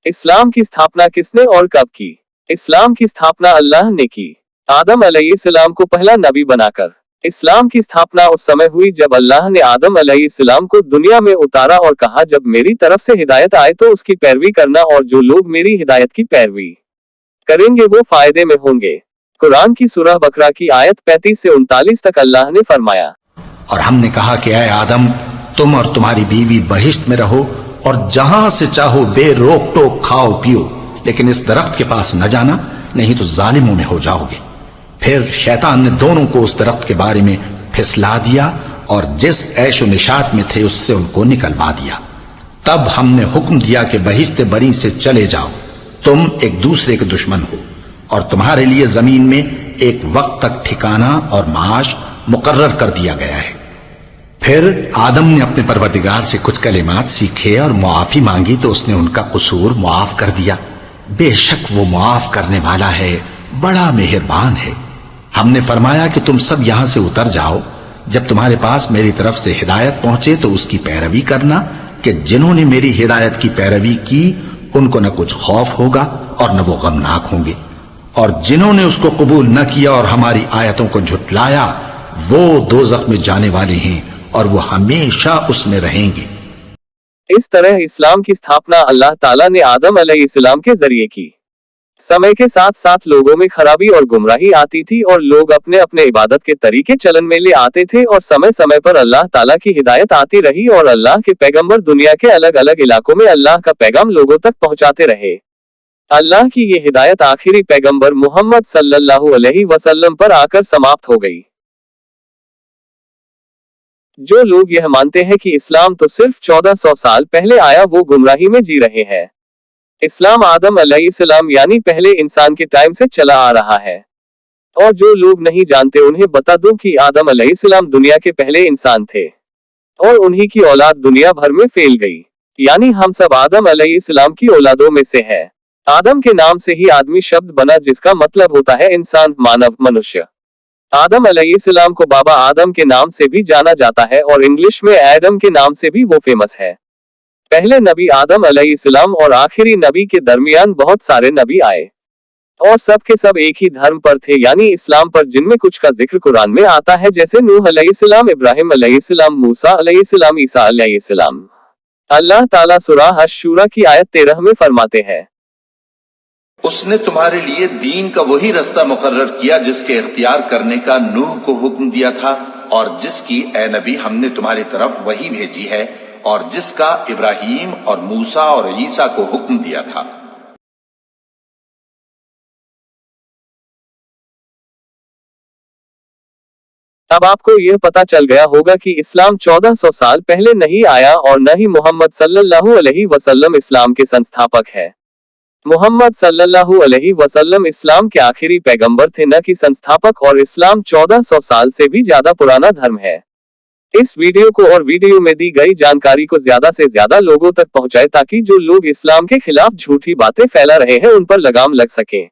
इस्लाम की स्थापना किसने और कब की? इस्लाम की स्थापना अल्लाह ने की, आदम अलैहिस्सलाम को पहला नबी बनाकर। इस्लाम की स्थापना उस समय हुई जब अल्लाह ने आदम अलैहिस्सलाम को दुनिया में उतारा और कहा, जब मेरी तरफ से हिदायत आए तो उसकी पैरवी करना, और जो लोग मेरी हिदायत की पैरवी करेंगे वो फायदे में होंगे। कुरान की सूरह बकरा की आयत 35 से 39 तक अल्लाह ने फरमाया, और हमने कहा कि ऐ आदम, तुम और तुम्हारी बीवी बहिश्त में रहो और जहां से चाहो बेरोक टोक खाओ पियो, लेकिन इस दरख्त के पास न जाना, नहीं तो जालिमों में हो जाओगे। फिर शैतान ने दोनों को उस दरख्त के बारे में फिसला दिया और जिस ऐशो निशात में थे उससे उनको निकलवा दिया। तब हमने हुक्म दिया कि बहिश्त बरी से चले जाओ, तुम एक दूसरे के दुश्मन हो, और तुम्हारे लिए जमीन में एक वक्त तक ठिकाना और माश मुकर्रर कर दिया गया है। फिर आदम ने अपने परवरदिगार से कुछ कलिमात सीखे और मुआफी मांगी तो उसने उनका कसूर मुआफ कर दिया। बेशक वो मुआफ करने वाला है, बड़ा मेहरबान है। हमने फरमाया कि तुम सब यहां से उतर जाओ, जब तुम्हारे पास मेरी तरफ से हिदायत पहुंचे तो उसकी पैरवी करना, कि जिन्होंने मेरी हिदायत की पैरवी की उनको न कुछ खौफ होगा और न वो गमनाक होंगे, और जिन्होंने उसको कबूल न किया और हमारी आयतों को झुटलाया वो दोज़ख में जाने वाले हैं और वो हमेशा उसमें रहेंगे। इस तरह इस्लाम की स्थापना अल्लाह ताला ने आदम अलैहिस्सलाम के जरिए की। समय के साथ साथ लोगों में खराबी और गुमराही आती थी और लोग अपने अपने इबादत के तरीके चलन में ले आते थे, और समय समय पर अल्लाह ताला की हिदायत आती रही और अल्लाह के पैगंबर दुनिया के अलग अलग इलाकों में अल्लाह का पैगाम लोगों तक पहुंचाते रहे। अल्लाह की ये हिदायत आखिरी पैगंबर मोहम्मद सल्लल्लाहु अलैहि वसल्लम पर आकर समाप्त हो गई। जो लोग यह मानते हैं कि इस्लाम तो सिर्फ 1400 साल पहले आया, वो गुमराही में जी रहे हैं। इस्लाम आदम अलैहिस्सलाम यानी पहले इंसान के टाइम से चला आ रहा है, और जो लोग नहीं जानते उन्हें बता दूं कि आदम अलैहिस्सलाम दुनिया के पहले इंसान थे और उन्हीं की औलाद दुनिया भर में फैल गई, यानी हम सब आदम अलैहिस्सलाम की औलादों में से है। आदम के नाम से ही आदमी शब्द बना, जिसका मतलब होता है इंसान, मानव, मनुष्य। आदम अलैहिस्सलाम को बाबा आदम के नाम से भी जाना जाता है और इंग्लिश में एडम के नाम से भी वो फेमस है। पहले नबी आदम अलैहिस्सलाम और आखिरी नबी के दरमियान बहुत सारे नबी आए और सब के सब एक ही धर्म पर थे, यानी इस्लाम पर, जिनमें कुछ का जिक्र कुरान में आता है, जैसे नूह अलैहिस्सलाम, इब्राहिम अलैहिस्सलाम, मूसा अलैहिस्सलाम, ईसा अलैहिस्सलाम। अल्लाह ताला सूरह अश-शूरा की आयत 13 में फरमाते हैं, उसने तुम्हारे लिए दीन का वही रास्ता मुकर्रर किया जिसके इख्तियार करने का नूह को हुक्म दिया था, और जिसकी ए नबी हमने तुम्हारी तरफ वही भेजी है, और जिसका इब्राहिम और मूसा और ईसा को हुक्म दिया था। अब आपको यह पता चल गया होगा कि इस्लाम 1400 साल पहले नहीं आया और न ही मोहम्मद सल्लल्लाहु अलैहि वसल्लम इस्लाम के संस्थापक है। मोहम्मद सल्लल्लाहु अलैहि वसल्लम इस्लाम के आखिरी पैगंबर थे, न कि संस्थापक, और इस्लाम 1400 साल से भी ज्यादा पुराना धर्म है। इस वीडियो को और वीडियो में दी गई जानकारी को ज्यादा से ज्यादा लोगों तक पहुंचाए, ताकि जो लोग इस्लाम के खिलाफ झूठी बातें फैला रहे हैं उन पर लगाम लग सके।